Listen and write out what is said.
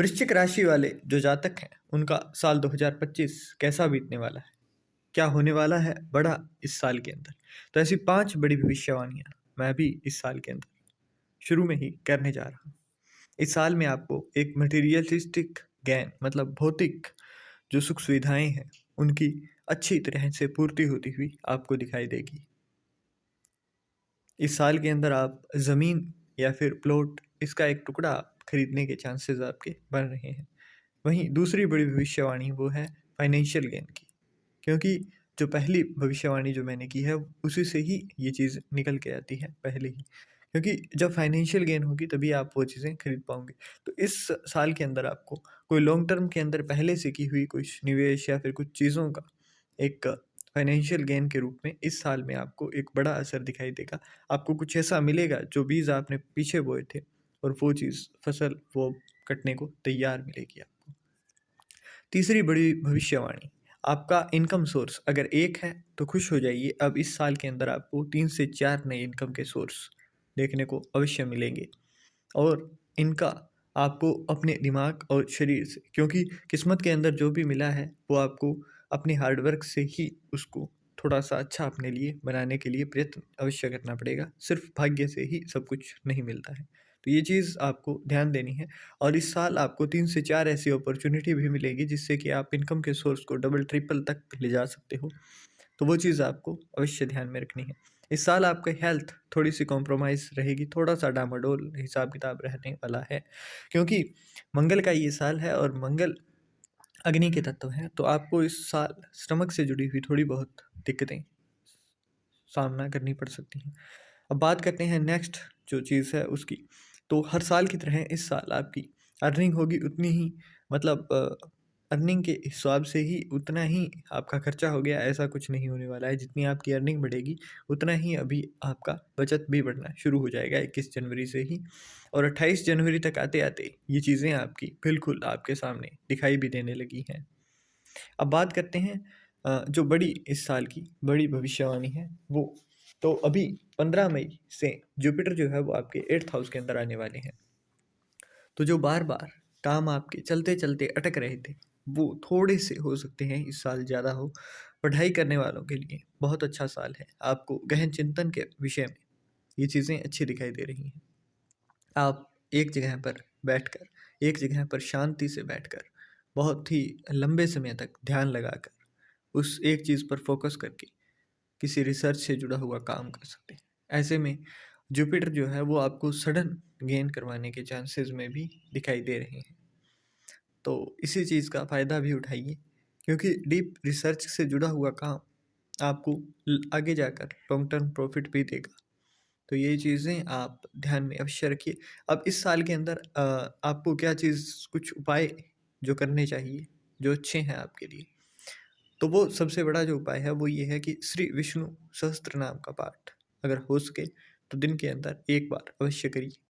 वृश्चिक राशि वाले जो जातक हैं उनका साल 2025 कैसा बीतने वाला है, क्या होने वाला है बड़ा इस साल के अंदर। तो ऐसी 5 बड़ी भविष्यवाणियां मैं भी इस साल के अंदर शुरू में ही करने जा रहा हूँ। इस साल में आपको एक मटेरियलिस्टिक गेन मतलब भौतिक जो सुख सुविधाएं हैं उनकी अच्छी तरह से पूर्ति होती हुई आपको दिखाई देगी। इस साल के अंदर आप ज़मीन या फिर प्लॉट इसका एक टुकड़ा खरीदने के चांसेस आपके बन रहे हैं। वहीं दूसरी बड़ी भविष्यवाणी वो है फाइनेंशियल गेन की, क्योंकि जो पहली भविष्यवाणी जो मैंने की है उसी से ही ये चीज़ निकल के आती है पहले ही, क्योंकि जब फाइनेंशियल गेन होगी तभी आप वो चीज़ें खरीद पाओगे। तो इस साल के अंदर आपको कोई लॉन्ग टर्म के अंदर पहले से की हुई कुछ निवेश या फिर कुछ चीज़ों का एक फाइनेंशियल गेन के रूप में इस साल में आपको एक बड़ा असर दिखाई देगा। आपको कुछ ऐसा मिलेगा जो बीज आपने पीछे बोए थे और वो चीज़ फसल वो कटने को तैयार मिलेगी आपको। तीसरी बड़ी भविष्यवाणी, आपका इनकम सोर्स अगर एक है तो खुश हो जाइए, अब इस साल के अंदर आपको 3 से 4 नए इनकम के सोर्स देखने को अवश्य मिलेंगे। और इनका आपको अपने दिमाग और शरीर से, क्योंकि किस्मत के अंदर जो भी मिला है वो आपको अपने हार्डवर्क से ही उसको थोड़ा सा अच्छा अपने लिए बनाने के लिए प्रयत्न अवश्य करना पड़ेगा। सिर्फ भाग्य से ही सब कुछ नहीं मिलता है, तो ये चीज़ आपको ध्यान देनी है। और इस साल आपको 3 से 4 ऐसी अपॉर्चुनिटी भी मिलेगी जिससे कि आप इनकम के सोर्स को डबल ट्रिपल तक ले जा सकते हो। तो वो चीज़ आपको अवश्य ध्यान में रखनी है। इस साल आपकी हेल्थ थोड़ी सी कॉम्प्रोमाइज़ रहेगी, थोड़ा सा डामाडोल हिसाब किताब रहने वाला है, क्योंकि मंगल का ये साल है और मंगल अग्नि के तत्व हैं। तो आपको इस साल स्टमक से जुड़ी हुई थोड़ी बहुत दिक्कतें सामना करनी पड़ सकती हैं। अब बात करते हैं नेक्स्ट जो चीज़ है उसकी। तो हर साल की तरह इस साल आपकी अर्निंग होगी उतनी ही, मतलब अर्निंग के हिसाब से ही उतना ही आपका खर्चा हो गया ऐसा कुछ नहीं होने वाला है। जितनी आपकी अर्निंग बढ़ेगी उतना ही अभी आपका बचत भी बढ़ना शुरू हो जाएगा 21 जनवरी से ही। और 28 जनवरी तक आते आते ये चीज़ें आपकी बिल्कुल आपके सामने दिखाई भी देने लगी हैं। अब बात करते हैं जो बड़ी इस साल की बड़ी भविष्यवाणी है वो। तो अभी 15 मई से जुपिटर जो है वो आपके 8th हाउस के अंदर आने वाले हैं। तो जो बार बार काम आपके चलते चलते अटक रहे थे वो थोड़े से हो सकते हैं इस साल ज़्यादा हो। पढ़ाई करने वालों के लिए बहुत अच्छा साल है। आपको गहन चिंतन के विषय में ये चीज़ें अच्छी दिखाई दे रही हैं। आप एक जगह पर बैठकर, एक जगह पर शांति से बैठकर बहुत ही लंबे समय तक ध्यान लगाकर उस एक चीज़ पर फोकस करके किसी रिसर्च से जुड़ा हुआ काम कर सकते हैं। ऐसे में जुपिटर जो है वो आपको सडन गेन करवाने के चांसेस में भी दिखाई दे रहे हैं। तो इसी चीज़ का फ़ायदा भी उठाइए, क्योंकि डीप रिसर्च से जुड़ा हुआ काम आपको आगे जाकर लॉन्ग टर्म प्रॉफिट भी देगा। तो ये चीज़ें आप ध्यान में अवश्य रखिए। अब इस साल के अंदर आपको क्या चीज़ कुछ उपाय जो करने चाहिए जो अच्छे हैं आपके लिए, तो वो सबसे बड़ा जो उपाय है वो ये है कि श्री विष्णु सहस्त्र नाम का पाठ अगर हो सके तो दिन के अंदर एक बार अवश्य करिए।